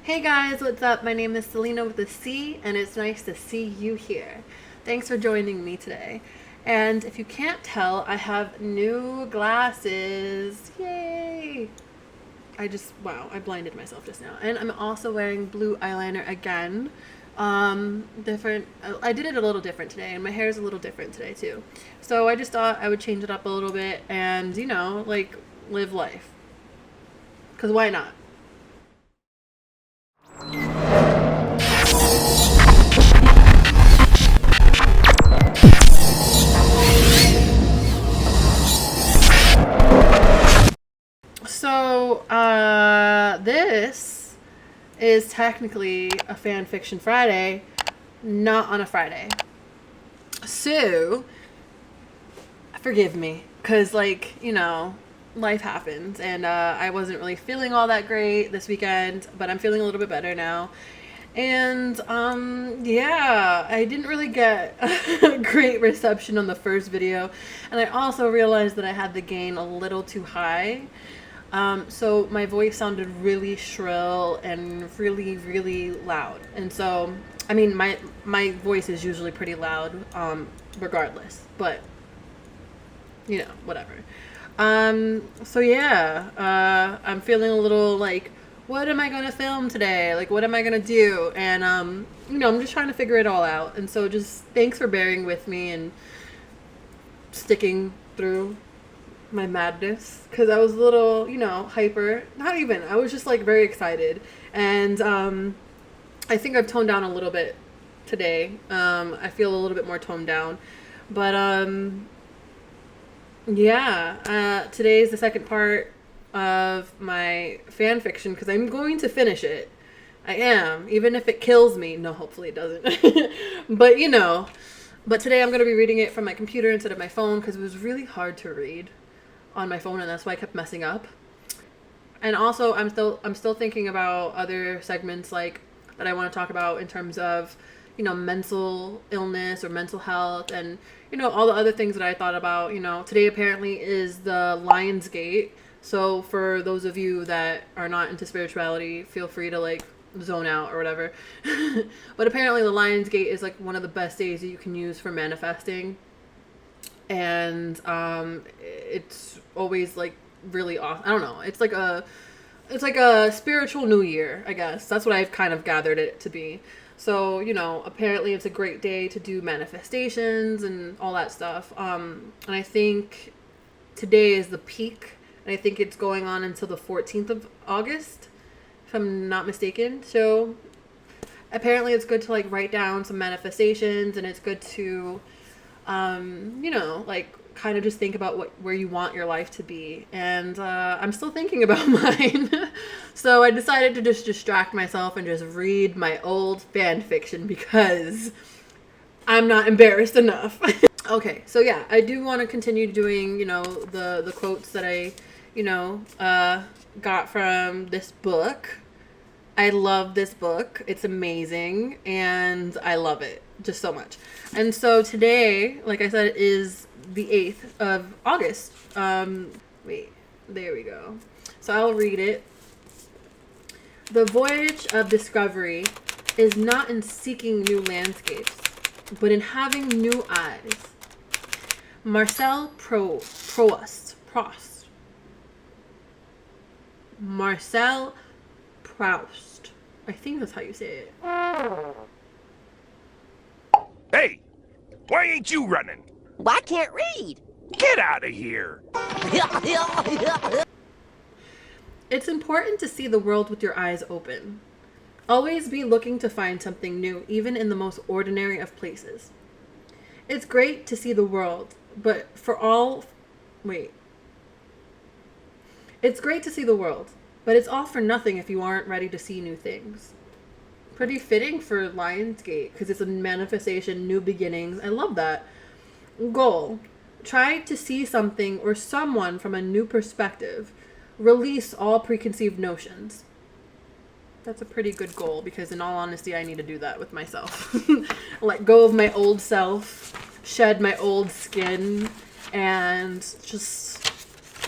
Hey guys, what's up? My name is Selena with a C, and it's nice to see you here. Thanks for joining me today. And if you can't tell, I have new glasses. Yay! Wow, I blinded myself just now. And I'm also wearing blue eyeliner again. Different, I did it a little different today, and my hair is a little different today too. So I just thought I would change it up a little bit and, like live life. Because why not? This is technically a fan fiction Friday, not on a Friday. So, forgive me, because, life happens, and I wasn't really feeling all that great this weekend, but I'm feeling a little bit better now. And, yeah, I didn't really get a great reception on the first video, and I also realized that I had the gain a little too high. So my voice sounded really shrill and really, really loud. And so, I mean, my voice is usually pretty loud, regardless, but whatever. So yeah, I'm feeling a little like, what am I going to film today? Like, what am I going to do? And, I'm just trying to figure it all out. And so just thanks for bearing with me and sticking through my madness, because I was a little, hyper. Not even. I was just like very excited, and I think I've toned down a little bit today. I feel a little bit more toned down, but yeah. Today is the second part of my fan fiction because I'm going to finish it. I am, even if it kills me. No, hopefully it doesn't. But But today I'm going to be reading it from my computer instead of my phone because it was really hard to read on my phone, and that's why I kept messing up. And also I'm still thinking about other segments like that I want to talk about in terms of mental illness or mental health, and all the other things that I thought about. Today apparently is the Lion's Gate, so for those of you that are not into spirituality, feel free to like zone out or whatever. But apparently the Lion's Gate is like one of the best days that you can use for manifesting, and it's always like really awesome. I don't know. It's like a spiritual new year, I guess. That's what I've kind of gathered it to be. So, apparently it's a great day to do manifestations and all that stuff. And I think today is the peak, and I think it's going on until the 14th of August, if I'm not mistaken. So apparently it's good to like write down some manifestations, and it's good to like kind of just think about where you want your life to be. And I'm still thinking about mine. So I decided to just distract myself and just read my old fan fiction because I'm not embarrassed enough. Okay, so yeah, I do want to continue doing, the quotes that I, got from this book. I love this book. It's amazing, and I love it just so much. And so today, like I said, is the 8th of August. Wait, there we go. So I'll read it. The voyage of discovery is not in seeking new landscapes, but in having new eyes. Marcel Proust. I think that's how you say it. Hey, why ain't you running? Well, I can't read. Get out of here. It's important to see the world with your eyes open. Always be looking to find something new, even in the most ordinary of places. It's great to see the world, but It's great to see the world, but it's all for nothing if you aren't ready to see new things. Pretty fitting for Lionsgate, because it's a manifestation, new beginnings. I love that. Goal. Try to see something or someone from a new perspective. Release all preconceived notions. That's a pretty good goal, because in all honesty, I need to do that with myself. Let go of my old self, shed my old skin, and just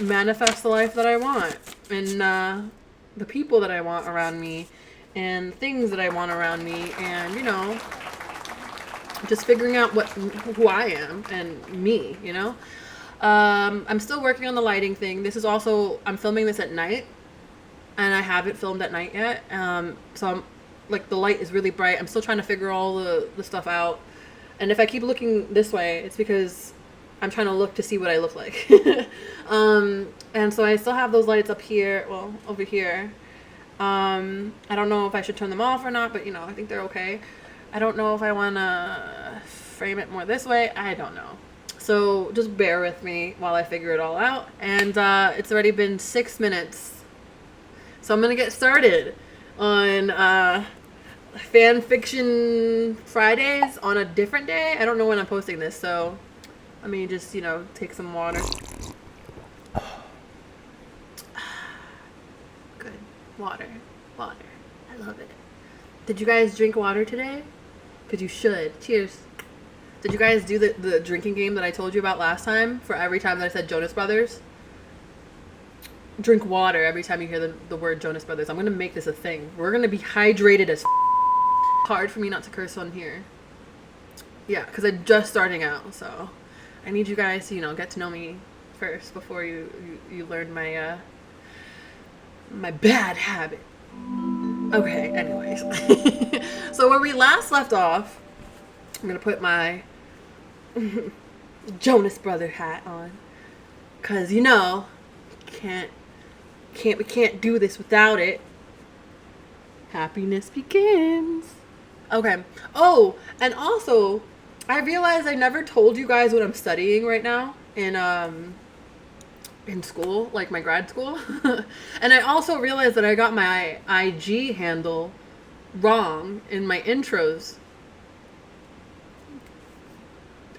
manifest the life that I want, and the people that I want around me, and things that I want around me, and, you know, just figuring out who I am and me, you know? I'm still working on the lighting thing. This is also, I'm filming this at night, and I haven't filmed at night yet. So I'm, like, the light is really bright. I'm still trying to figure all the stuff out. And if I keep looking this way, it's because I'm trying to look to see what I look like. And so I still have those lights up here, well, over here. I don't know if I should turn them off or not, but, you know, I think they're okay. I don't know if I want to frame it more this way. I don't know. So just bear with me while I figure it all out. And it's already been 6 minutes. So I'm going to get started on Fanfiction Fridays on a different day. I don't know when I'm posting this, so let me just, you know, take some water. Good. Water. I love it. Did you guys drink water today? Because you should. Cheers. Did you guys do the drinking game that I told you about last time? For every time that I said Jonas Brothers? Drink water every time you hear the word Jonas Brothers. I'm going to make this a thing. We're going to be hydrated as hard for me not to curse on here. Yeah, because I'm just starting out, so I need you guys to, you know, get to know me first before you learn my my bad habit. Okay, anyways. So where we last left off, I'm going to put my Jonas Brother hat on, because, you know, we can't do this without it. Happiness begins. Okay. Oh, and also, I realized I never told you guys what I'm studying right now in school, like my grad school. And I also realized that I got my IG handle wrong in my intros.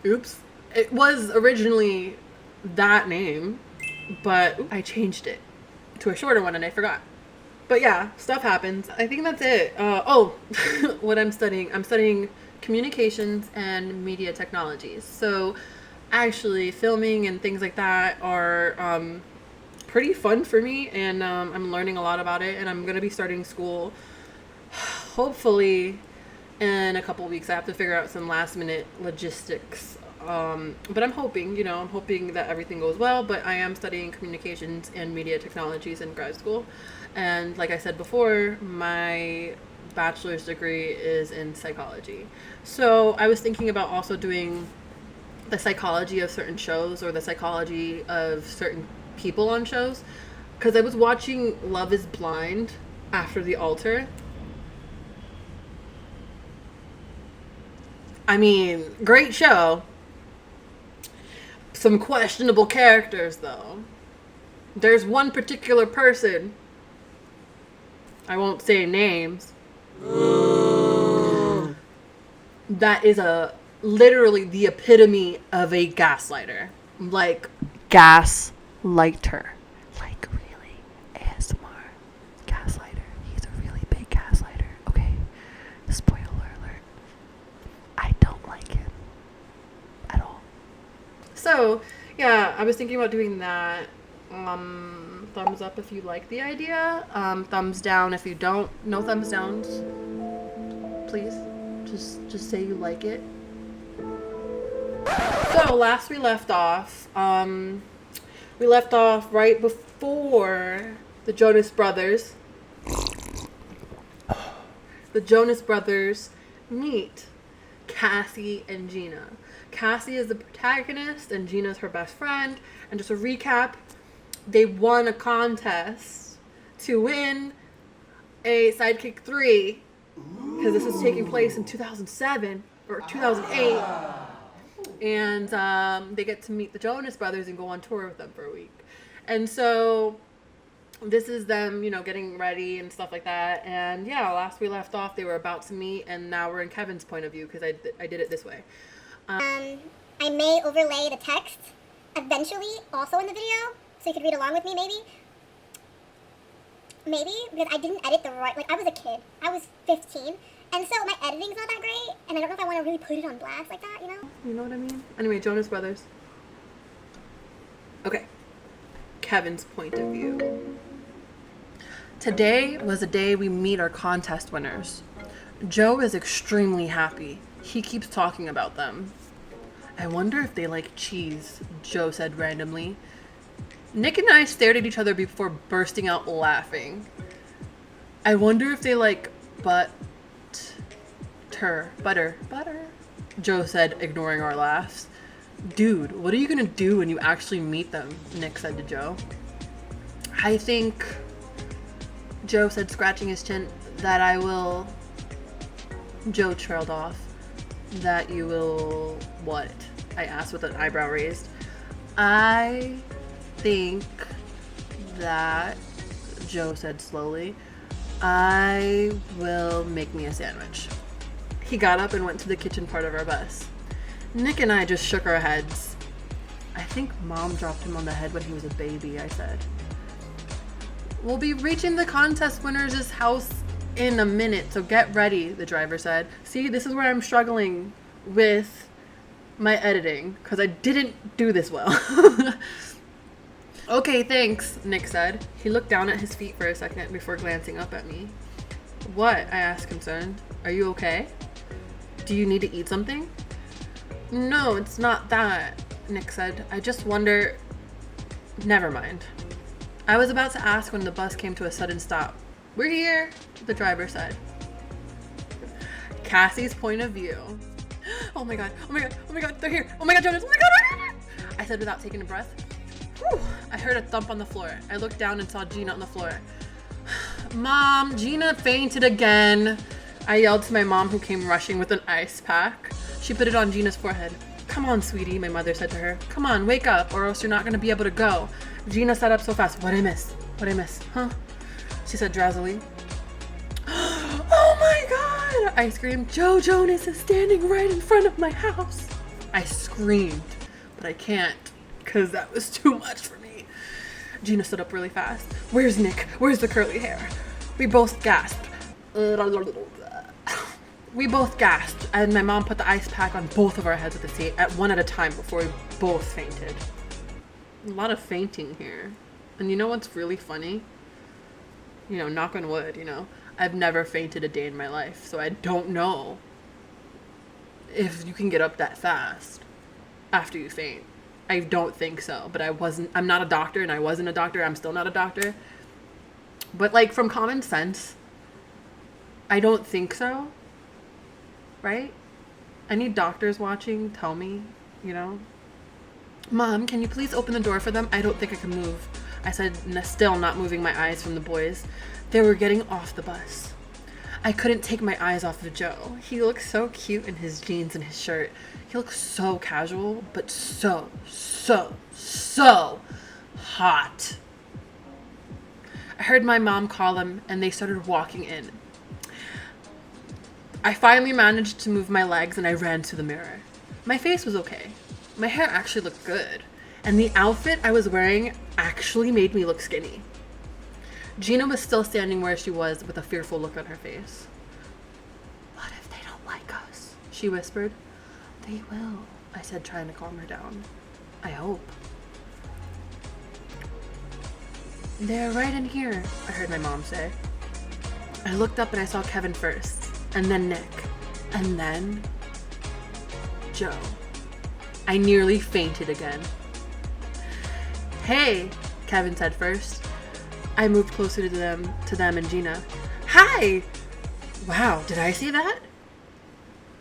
Oops. It was originally that name, but I changed it to a shorter one and I forgot. But yeah, stuff happens. I think that's it. What I'm studying communications and media technologies. So actually filming and things like that are pretty fun for me, and I'm learning a lot about it, and I'm going to be starting school hopefully in a couple weeks. I have to figure out some last minute logistics. But I'm hoping that everything goes well, but I am studying communications and media technologies in grad school. And like I said before, my bachelor's degree is in psychology. So I was thinking about also doing the psychology of certain shows, or the psychology of certain people on shows. Because I was watching Love is Blind after The Altar. I mean, great show. Some questionable characters, though. There's one particular person, I won't say names, that is literally the epitome of a gaslighter. Like, gaslighter. Like, really, ASMR. Gaslighter. He's a really big gaslighter. Okay, spoiler alert. I don't like him at all. So, yeah, I was thinking about doing that. Thumbs up if you like the idea. Thumbs down if you don't. No thumbs downs. Please. Just say you like it. So, last we left off right before the Jonas Brothers. The Jonas Brothers meet Cassie and Gina. Cassie is the protagonist and Gina's her best friend. And just a recap, they won a contest to win a Sidekick 3, because this was taking place in 2007 or 2008. And they get to meet the Jonas Brothers and go on tour with them for a week. And so this is them, you know, getting ready and stuff like that. And yeah, last we left off, they were about to meet, and now we're in Kevin's point of view, because I did it this way. I may overlay the text eventually also in the video, so you could read along with me, maybe, because I didn't edit I was a kid. I was 15, and so my editing's not that great, and I don't know if I want to really put it on blast like that, you know? You know what I mean? Anyway, Jonas Brothers. Okay. Kevin's point of view. Today was the day we meet our contest winners. Joe is extremely happy. He keeps talking about them. I wonder if they like cheese, Joe said randomly. Nick and I stared at each other before bursting out laughing. I wonder if they like butter, Joe said, ignoring our laughs. Dude, what are you gonna do when you actually meet them? Nick said to Joe. I think, Joe said, scratching his chin, that I will... Joe trailed off. That you will... what? I asked with an eyebrow raised. I think that... Joe said slowly. I will make me a sandwich. He got up and went to the kitchen part of our bus. Nick and I just shook our heads. I think Mom dropped him on the head when he was a baby, I said. We'll be reaching the contest winners' house in a minute, so get ready, the driver said. See, this is where I'm struggling with my editing, because I didn't do this well. Okay, thanks, Nick said. He looked down at his feet for a second before glancing up at me. What? I asked, concerned. Are you okay? Do you need to eat something? No, it's not that, Nick said. I just wonder... Never mind. I was about to ask when the bus came to a sudden stop. We're here, the driver said. Cassie's point of view. Oh my god, oh my god, oh my god, they're here. Oh my god, Jonas, oh my god! I said without taking a breath. Whew. I heard a thump on the floor. I looked down and saw Gina on the floor. Mom, Gina fainted again. I yelled to my mom, who came rushing with an ice pack. She put it on Gina's forehead. Come on, sweetie, my mother said to her. Come on, wake up, or else you're not going to be able to go. Gina sat up so fast. What'd I miss? What'd I miss? Huh? She said drowsily. Oh my god! I screamed. Joe Jonas is standing right in front of my house. I screamed, but I can't, because that was too much for me. Gina stood up really fast. Where's Nick? Where's the curly hair? We both gasped. We both gasped, and my mom put the ice pack on both of our heads at one at a time before we both fainted. A lot of fainting here. And you know what's really funny? You know, knock on wood, you know, I've never fainted a day in my life, so I don't know if you can get up that fast after you faint. I don't think so, but I'm not a doctor, and I wasn't a doctor. I'm still not a doctor. But like, from common sense, I don't think so. Right? Any doctors watching, tell me, you know. Mom, can you please open the door for them? I don't think I can move. I said, still not moving my eyes from the boys. They were getting off the bus. I couldn't take my eyes off of Joe. He looked so cute in his jeans and his shirt. He looked so casual, but so hot. I heard my mom call them, and they started walking in. I finally managed to move my legs, and I ran to the mirror. My face was okay. My hair actually looked good. And the outfit I was wearing actually made me look skinny. Gina was still standing where she was with a fearful look on her face. What if they don't like us? She whispered. They will, I said, trying to calm her down. I hope. They're right in here, I heard my mom say. I looked up and I saw Kevin first. And then Nick, and then Joe. I nearly fainted again. Hey, Kevin said first. I moved closer to them and Gina. Hi! Wow, did I see that?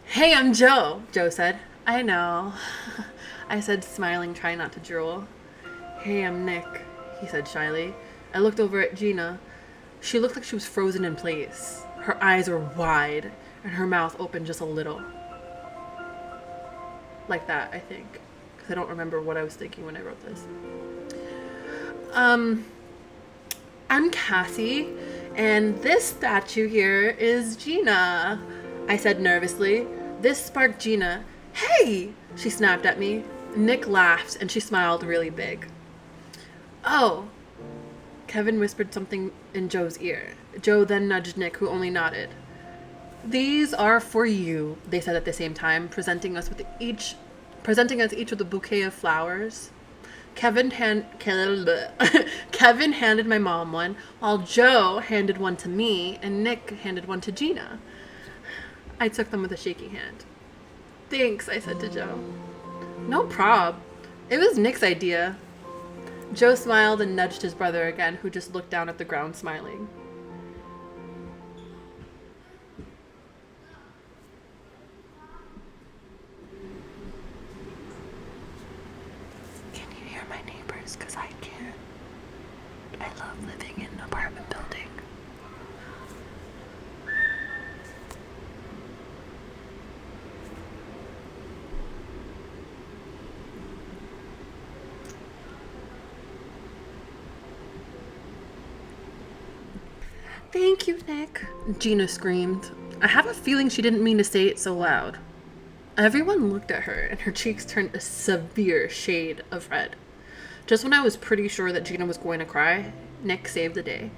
Hey, I'm Joe, Joe said. I know, I said, smiling, trying not to drool. Hey, I'm Nick, he said shyly. I looked over at Gina. She looked like she was frozen in place. Her eyes were wide, and her mouth opened just a little. Like that, I think. Because I don't remember what I was thinking when I wrote this. I'm Cassie, and this statue here is Gina, I said nervously. This sparked Gina. Hey! She snapped at me. Nick laughed, and she smiled really big. Oh. Kevin whispered something in Joe's ear. Joe then nudged Nick, who only nodded. These are for you, they said at the same time, presenting us each with a bouquet of flowers. Kevin handed my mom one, while Joe handed one to me, and Nick handed one to Gina. I took them with a shaky hand. Thanks, I said to Joe. No prob. It was Nick's idea. Joe smiled and nudged his brother again, who just looked down at the ground smiling. Can you hear my neighbors? Because I can't. I love living in an apartment building. Thank you, Nick, Gina screamed. I have a feeling she didn't mean to say it so loud. Everyone looked at her, and her cheeks turned a severe shade of red. Just when I was pretty sure that Gina was going to cry, Nick saved the day.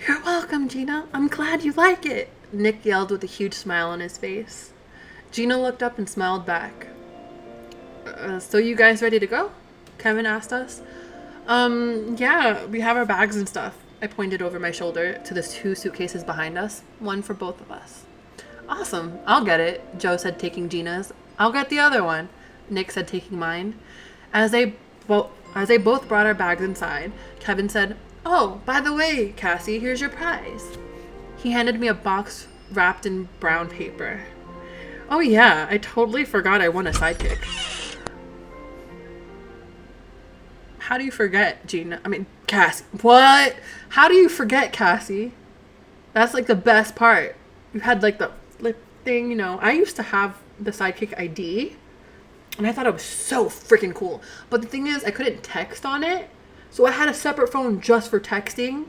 You're welcome, Gina. I'm glad you like it, Nick yelled with a huge smile on his face. Gina looked up and smiled back. So you guys ready to go? Kevin asked us. Yeah, we have our bags and stuff. I pointed over my shoulder to the 2 suitcases behind us, one for both of us. Awesome, I'll get it, Joe said, taking Gina's. I'll get the other one, Nick said, taking mine. As they both brought our bags inside, Kevin said, oh, by the way, Cassie, here's your prize. He handed me a box wrapped in brown paper. Oh yeah, I totally forgot I won a sidekick. How do you forget, Gina? Cassie. What? How do you forget, Cassie? That's like the best part. You had like the flip thing, you know. I used to have the Sidekick ID, and I thought it was so freaking cool. But the thing is, I couldn't text on it, so I had a separate phone just for texting.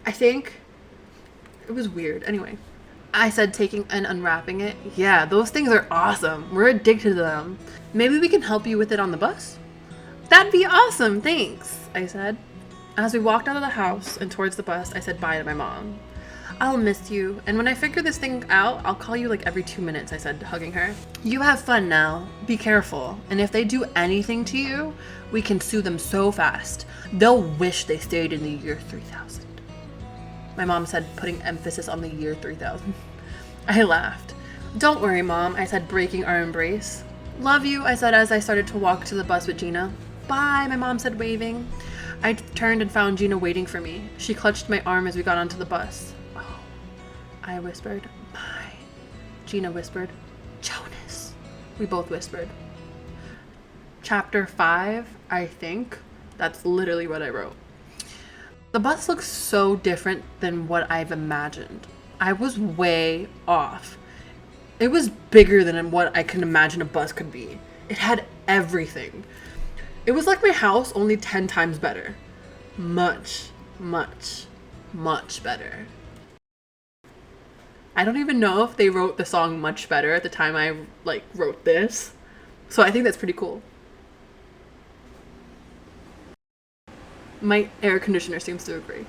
I think. It was weird. Anyway, I said, taking and unwrapping it. Yeah, those things are awesome. We're addicted to them. Maybe we can help you with it on the bus? That'd be awesome, thanks, I said. As we walked out of the house and towards the bus, I said bye to my mom. I'll miss you, and when I figure this thing out, I'll call you like every 2 minutes, I said, hugging her. You have fun now. Be careful, and if they do anything to you, we can sue them so fast. They'll wish they stayed in the year 3000. My mom said, putting emphasis on the year 3000. I laughed. Don't worry, Mom, I said, breaking our embrace. Love you, I said as I started to walk to the bus with Gina. Bye, my mom said, waving. I turned and found Gina waiting for me. She clutched my arm as we got onto the bus. Oh, I whispered. Bye. Gina whispered. Jonas. We both whispered. Chapter 5, I think. That's literally what I wrote. The bus looks so different than what I've imagined. I was way off. It was bigger than what I can imagine a bus could be. It had everything. It was like my house, only 10 times better. Much, much, much better. I don't even know if they wrote the song Much Better at the time I wrote this. So I think that's pretty cool. My air conditioner seems to agree.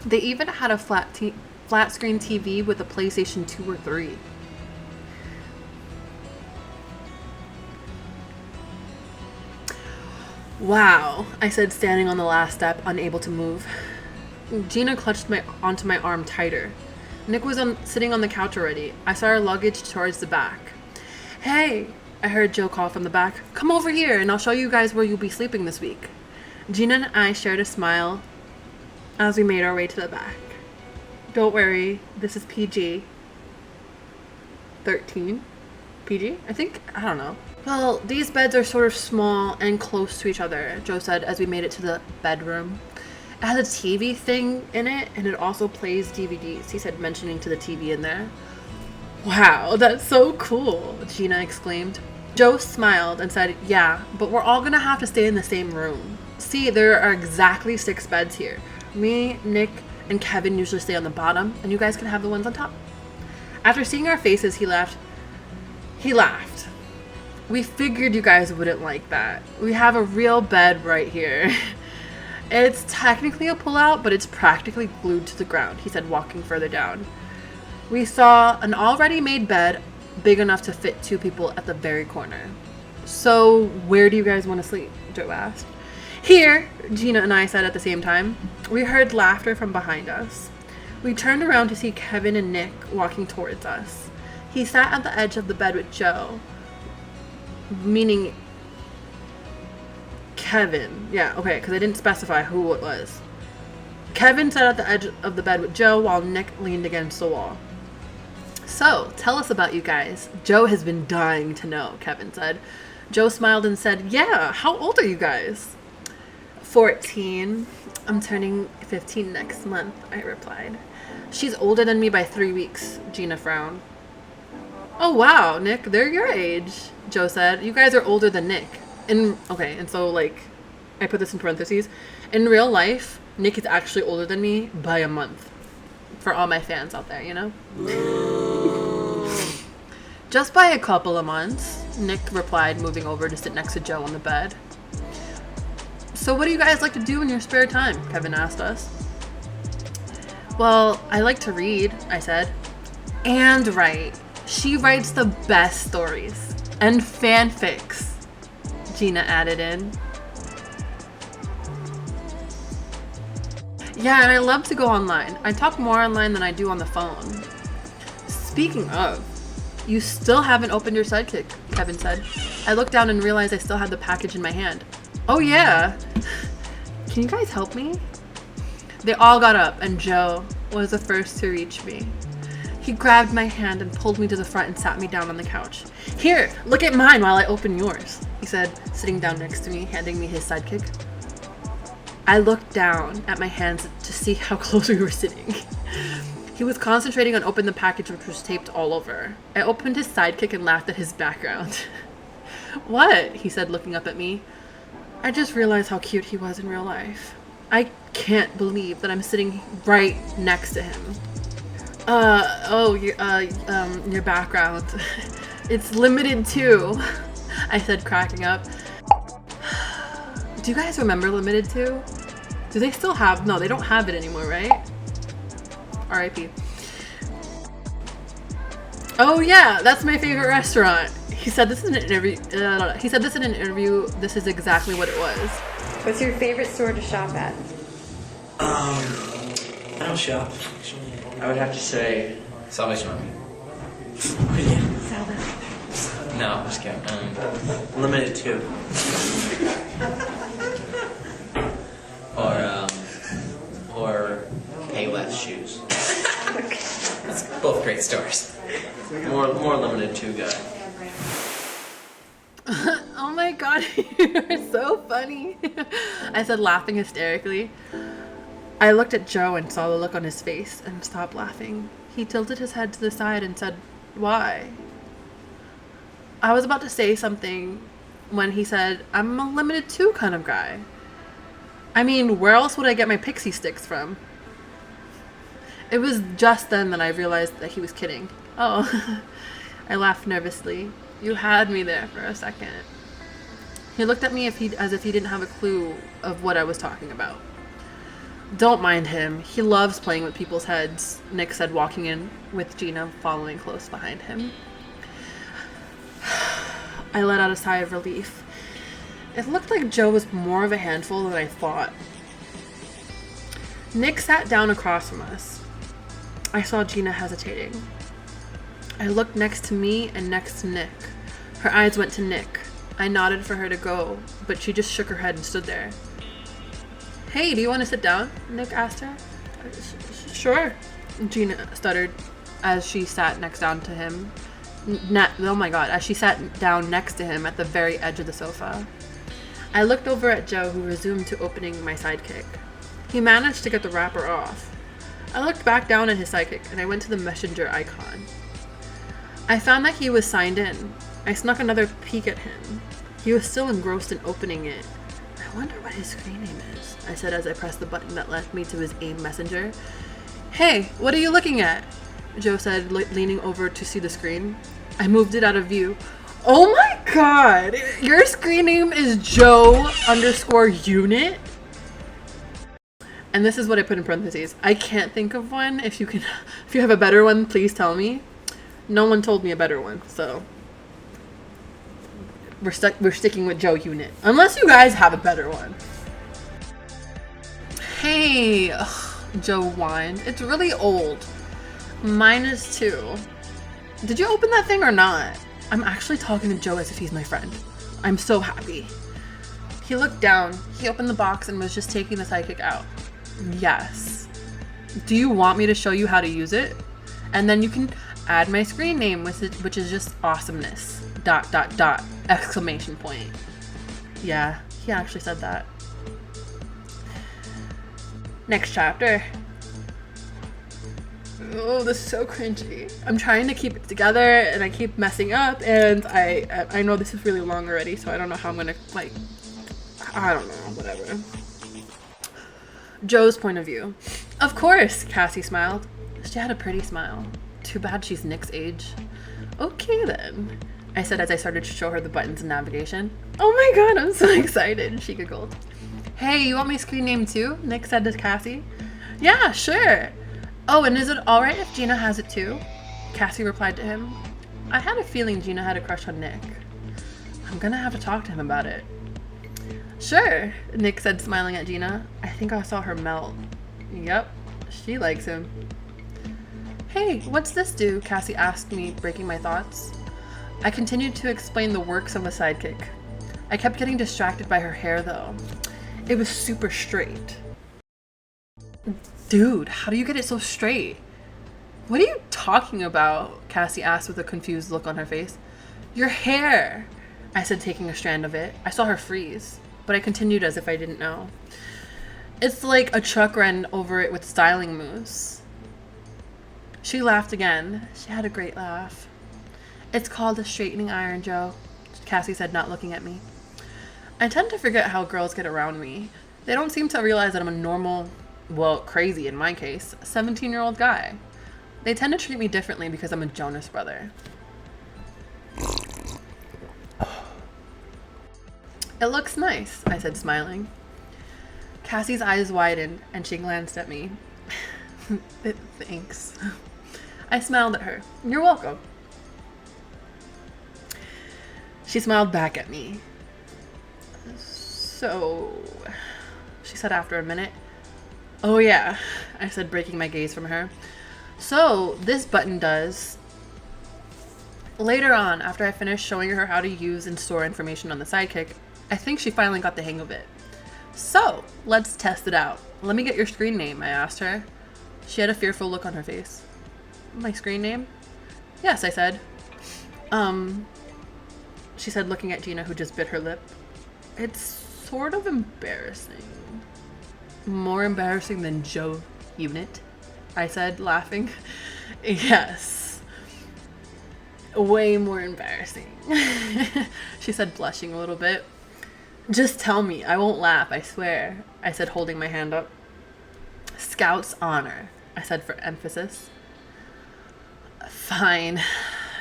They even had a flat screen TV with a PlayStation 2 or 3. Wow, I said, standing on the last step, unable to move. Gina clutched onto my arm tighter. Nick was sitting on the couch already. I saw our luggage towards the back. Hey, I heard Joe call from the back. Come over here and I'll show you guys where you'll be sleeping this week. Gina and I shared a smile as we made our way to the back. Don't worry, this is PG. 13? PG? I think? I don't know. Well, these beds are sort of small and close to each other, Joe said as we made it to the bedroom. It has a TV thing in it, and it also plays DVDs, he said, mentioning to the TV in there. Wow, that's so cool, Gina exclaimed. Joe smiled and said, yeah, but we're all gonna have to stay in the same room. See, there are exactly 6 beds here. Me, Nick, and Kevin usually stay on the bottom, and you guys can have the ones on top. After seeing our faces, he laughed. We figured you guys wouldn't like that. We have a real bed right here. It's technically a pull-out, but it's practically glued to the ground, he said, walking further down. We saw an already made bed big enough to fit 2 people at the very corner. So where do you guys want to sleep? Joe asked. Here, Gina and I said at the same time. We heard laughter from behind us. We turned around to see Kevin and Nick walking towards us. He sat at the edge of the bed with Joe, meaning Kevin. Yeah, okay, because I didn't specify who it was. Kevin sat at the edge of the bed with Joe while Nick leaned against the wall. So, tell us about you guys. Joe has been dying to know, Kevin said. Joe smiled and said, yeah, how old are you guys? 14. I'm turning 15 next month, I replied. She's older than me by 3 weeks, Gina frowned. Oh wow, Nick, they're your age, Joe said. You guys are older than Nick. And so like, I put this in parentheses. In real life, Nick is actually older than me by a month. For all my fans out there, you know? Just by a couple of months, Nick replied, moving over to sit next to Joe on the bed. So what do you guys like to do in your spare time? Kevin asked us. Well, I like to read, I said. And write. She writes the best stories. And fanfics, Gina added in. Yeah, and I love to go online. I talk more online than I do on the phone. Speaking of, you still haven't opened your Sidekick, Kevin said. I looked down and realized I still had the package in my hand. Oh yeah. Can you guys help me? They all got up and Joe was the first to reach me. He grabbed my hand and pulled me to the front and sat me down on the couch. Here, look at mine while I open yours, he said, sitting down next to me, handing me his Sidekick. I looked down at my hands to see how close we were sitting. He was concentrating on opening the package, which was taped all over. I opened his Sidekick and laughed at his background. What? He said, looking up at me. I just realized how cute he was in real life. I can't believe that I'm sitting right next to him. Your background. It's limited too, I said, cracking up. Do you guys remember Limited 2? Do they still have? No, they don't have it anymore, right? R.I.P. Oh yeah, that's my favorite restaurant. He said this in an interview. This is exactly what it was. What's your favorite store to shop at? I don't shop. I would have to say Salvation Army. Salvation. No, I'm just kidding. Limited 2. Or Payless shoes. That's both great stores. More Limited 2 guy. Oh my god, you're so funny. I said, laughing hysterically. I looked at Joe and saw the look on his face and stopped laughing. He tilted his head to the side and said, why? I was about to say something when he said, I'm a Limited 2 kind of guy. I mean, where else would I get my pixie sticks from? It was just then that I realized that he was kidding. Oh, I laughed nervously. You had me there for a second. He looked at me as if he didn't have a clue of what I was talking about. Don't mind him. He loves playing with people's heads, Nick said, walking in with Gina following close behind him. I let out a sigh of relief. It looked like Joe was more of a handful than I thought. Nick sat down across from us. I saw Gina hesitating. I looked next to me and next to Nick. Her eyes went to Nick. I nodded for her to go, but she just shook her head and stood there. Hey, do you want to sit down? Nick asked her. Sure, Gina stuttered as she sat next down to him. As she sat down next to him at the very edge of the sofa. I looked over at Joe, who resumed to opening my Sidekick. He managed to get the wrapper off. I looked back down at his Sidekick and I went to the messenger icon. I found that he was signed in. I snuck another peek at him. He was still engrossed in opening it. I wonder what his screen name is, I said as I pressed the button that led me to his AIM messenger. Hey, what are you looking at? Joe said, leaning over to see the screen. I moved it out of view. Oh my god! Your screen name is Joe_unit? And this is what I put in parentheses. I can't think of one. If you have a better one, please tell me. No one told me a better one, so We're sticking with Joe unit. Unless you guys have a better one. Hey, ugh, Joe whined. It's really old. Mine is too. Did you open that thing or not? I'm actually talking to Joe as if he's my friend. I'm so happy. He looked down. He opened the box and was just taking the sidekick out. Yes. Do you want me to show you how to use it? And then you can add my screen name with it, which is just awesomeness. ... Exclamation point. Yeah, he actually said that. Next chapter. Oh, this is so cringy. I'm trying to keep it together and I keep messing up, and I know this is really long already, so I don't know how I'm gonna, like, I don't know, whatever. Joe's point of view. Of course, Cassie smiled. She had a pretty smile. Too bad she's Nick's age. Okay then, I said as I started to show her the buttons and navigation. Oh my god, I'm so excited, she giggled. Hey, you want my screen name too? Nick said to Cassie. Yeah, sure. Oh, and is it alright if Gina has it too? Cassie replied to him. I had a feeling Gina had a crush on Nick. I'm gonna have to talk to him about it. Sure, Nick said, smiling at Gina. I think I saw her melt. Yep, she likes him. Hey, what's this do? Cassie asked me, breaking my thoughts. I continued to explain the works of a sidekick. I kept getting distracted by her hair though. It was super straight. Dude, how do you get it so straight? What are you talking about? Cassie asked with a confused look on her face. Your hair, I said, taking a strand of it. I saw her freeze, but I continued as if I didn't know. It's like a truck ran over it with styling mousse. She laughed again. She had a great laugh. It's called a straightening iron, Joe, Cassie said, not looking at me. I tend to forget how girls get around me. They don't seem to realize that I'm a normal, well, crazy in my case, 17-year-old guy. They tend to treat me differently because I'm a Jonas brother. It looks nice, I said, smiling. Cassie's eyes widened and she glanced at me. Thanks. I smiled at her. You're welcome. She smiled back at me. So, she said after a minute. Oh yeah, I said, breaking my gaze from her. So, this button does. Later on, after I finished showing her how to use and store information on the sidekick, I think she finally got the hang of it. So, let's test it out. Let me get your screen name, I asked her. She had a fearful look on her face. My screen name? Yes, I said. She said, looking at Gina, who just bit her lip. It's sort of embarrassing. More embarrassing than Joe Unit, I said, laughing. Yes. Way more embarrassing. She said, blushing a little bit. Just tell me. I won't laugh, I swear, I said, holding my hand up. Scout's honor, I said for emphasis. Fine,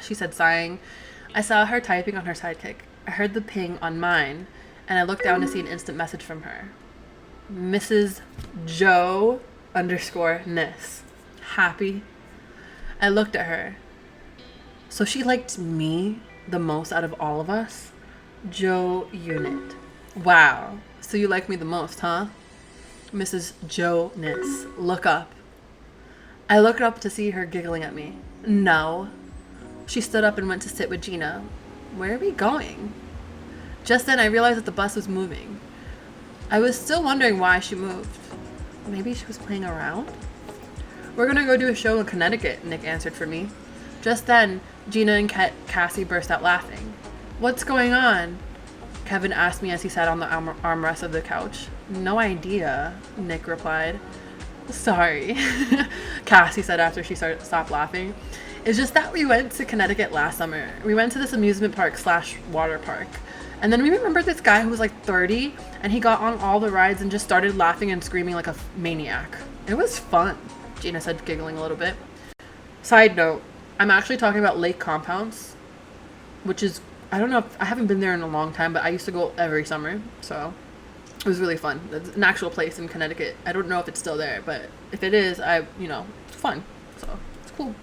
she said, sighing. I saw her typing on her sidekick. I heard the ping on mine, and I looked down to see an instant message from her. Mrs. Joe _Ness. Happy? I looked at her. So she liked me the most out of all of us? Joe Unit. Wow. So you like me the most, huh? Mrs. Jonas. Look up. I looked up to see her giggling at me. No. She stood up and went to sit with Gina. Where are we going? Just then I realized that the bus was moving. I was still wondering why she moved. Maybe she was playing around? We're gonna go do a show in Connecticut, Nick answered for me. Just then, Gina and Cassie burst out laughing. What's going on? Kevin asked me as he sat on the armrest of the couch. No idea, Nick replied. Sorry, Cassie said after she stopped laughing. It's just that we went to Connecticut last summer. We went to this amusement park / water park. And then we remembered this guy who was like 30 and he got on all the rides and just started laughing and screaming like a maniac. It was fun, Gina said, giggling a little bit. Side note, I'm actually talking about Lake Compounce, which is, I don't know, I haven't been there in a long time, but I used to go every summer, so it was really fun. It's an actual place in Connecticut. I don't know if it's still there, but if it is, it's fun, so it's cool.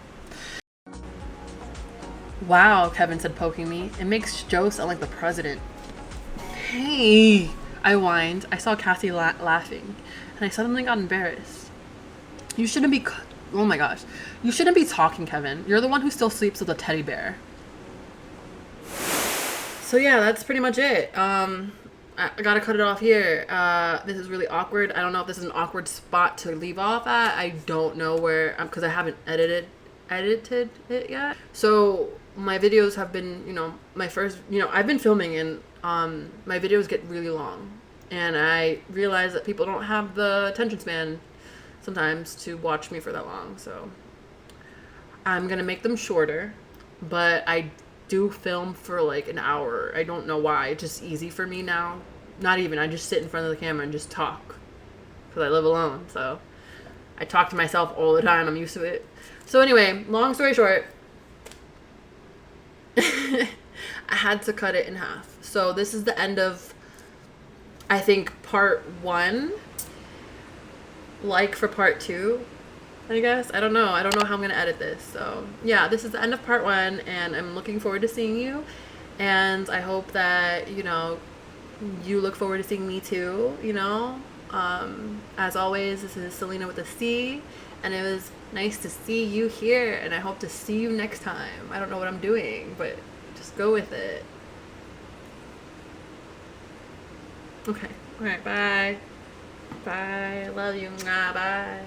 Wow, Kevin said, poking me. It makes Joe sound like the president. Hey, I whined. I saw Cassie laughing, and I suddenly got embarrassed. You shouldn't be. Oh my gosh. You shouldn't be talking, Kevin. You're the one who still sleeps with a teddy bear. So yeah, that's pretty much it. I gotta cut it off here. This is really awkward. I don't know if this is an awkward spot to leave off at. I don't know where, because I haven't edited it yet. So my videos have been, my first, I've been filming, and my videos get really long, and I realize that people don't have the attention span sometimes to watch me for that long. So I'm gonna make them shorter, but I do film for like an hour. I don't know why. It's just easy for me now. Not even. I just sit in front of the camera and just talk, because I live alone. So I talk to myself all the time. I'm used to it. So anyway, long story short, I had to cut it in half. So this is the end of, I think, part 1. Like for part 2, I guess. I don't know how I'm gonna edit this. So yeah, this is the end of part 1, and I'm looking forward to seeing you, and I hope that you look forward to seeing me too. As always, this is Selena with a C, and it was nice to see you here, and I hope to see you next time. I don't know what I'm doing, but just go with it. Okay. All right. Bye. Bye. I love you. Bye.